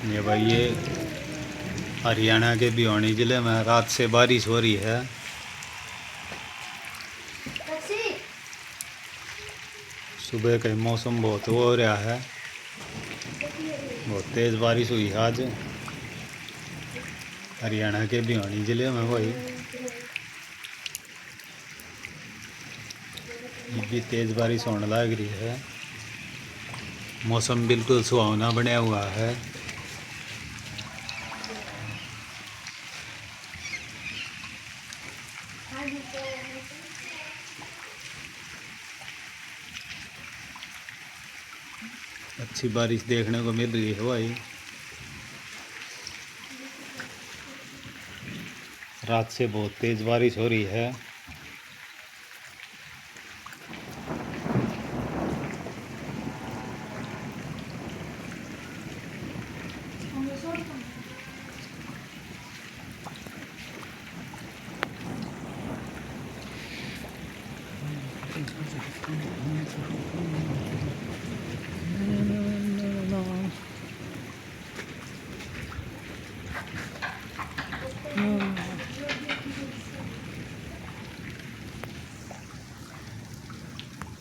ये भाई ये हरियाणा के भिवानी ज़िले में रात से बारिश हो रही है। सुबह का मौसम बहुत हो रहा है, बहुत तेज़ बारिश हुई है आज हरियाणा के भिवानी ज़िले में। भाई ये भी तेज़ बारिश होने लग रही है, मौसम बिल्कुल सुहावना बना हुआ है। अच्छी बारिश देखने को मिल रही है भाई। रात से बहुत तेज़ बारिश हो रही है।